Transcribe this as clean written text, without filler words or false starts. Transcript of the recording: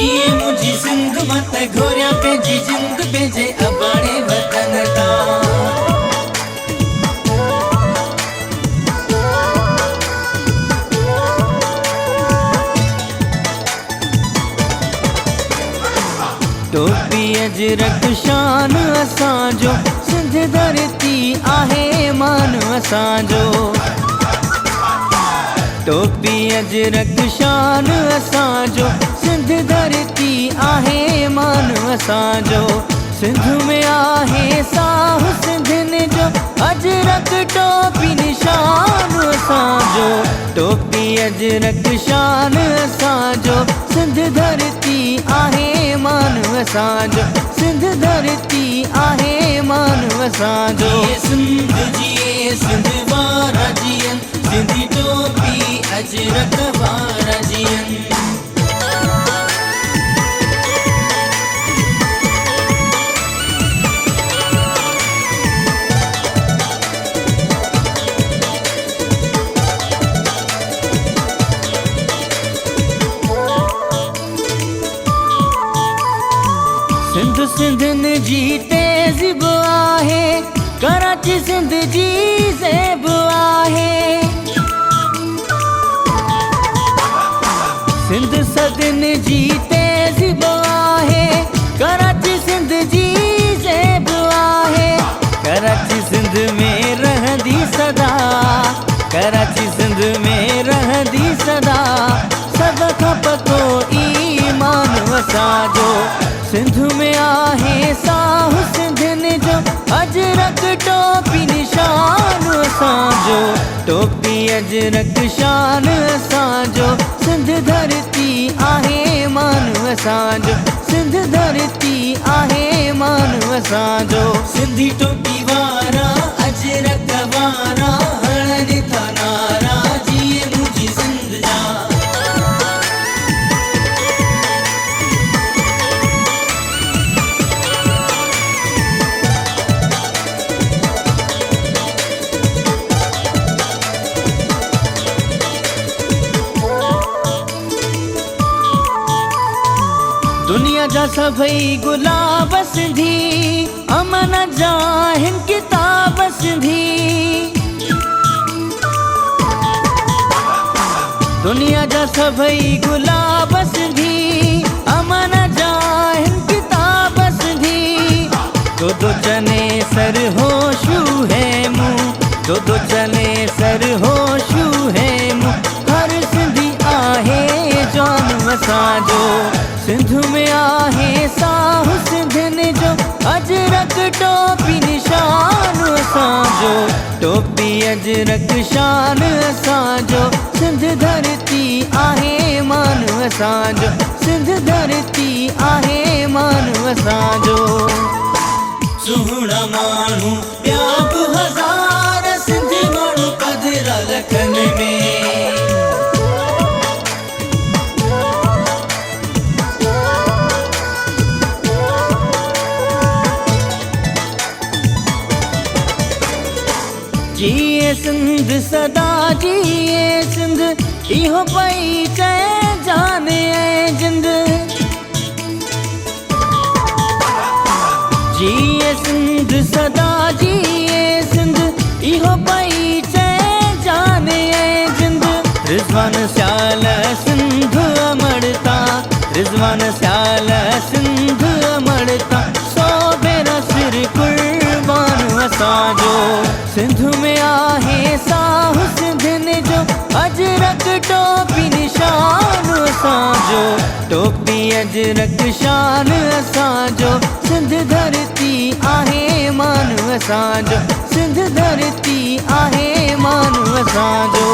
जिए मुझी सिंध मत घोरिया पंहिंजी जिंद पंहिंजे अबाणे वतन तां। टोपी अजरक शान असांजो सिंध धरती आहे मान असांजो। टोपी अजरक शान असांजो सिंध धरती आहे मान असांजो। सिंध में आहे साहु सिंधियुनि जो अजरक टोपी निशान असांजो। टोपी अजरक शान असांजो सिंध धरती आहे मान असांजो। सिंध धरती आहे मान असांजो। सिंध जिए सिंध वारा जियन सिंधी टोपी अजरक वारा जियन। सिंध सिंधियुनि जी तहज़ीब आहे कराची सिंध जी ज़ेब आहे। सिंध सदियुनि जी तहज़ीब आहे कराची सिंध जी ज़ेब आहे। कराची सिंध में रहंदी सदा कराची सिंध में रहंदी सदा सद खां पतो ईमान असांजो। सिंध में आहे साहु सिंधियुनि जो अजरक टोपी निशान असांजो। टोपी अजरक शान असांजो सिंध धरती आहे मान असांजो। सिंध धरती आहे मान असांजो। सिंधी टोपी वारा अजरक वारा हणनि था नारा जिए मुंहिंजी सिंध जा। दुनिया जा सभई गुलाब सिंधी अमन जा हिन किताब सिंधी। दुनिया जा सभई गुलाब सिंधी अमन जा हिन किताब सिंधी। दो दो चने सर होशू है मुँह दो दो चने सर होशू है मुँह। हर सिंधी आहे जान असांजो। सिंध में आहे साहु सिंधियुनि जो अजरक टोपी निशान असांजो। टोपी अजरक शान असांजो सिंध धरती आहे मान असांजो। सिंध धरती आहे मान असांजो। सुहिणा माण्हू ॿिया बि हज़ार सिंधी माण्हू पधिरा लखनि में। जिए सिंध सदा जिए सिंध इहो पई चए जान ऐं जिंद। जिए सिंध सदा जिए सिंध इहो पई चए जान ऐं जिंद। रिज़वान स्याल सिंध अमड़ता रिज़वान स्याल सिंध अमड़ता। सौ भेरा सिर कुर्बान असांजो। सिंध में आहे साहु सिंधियुनि जो अजरक टोपी निशान असांजो। टोपी अजरक शान असांजो सिंध धरती आहे मान असांजो। सिंध धरती आहे मान असांजो।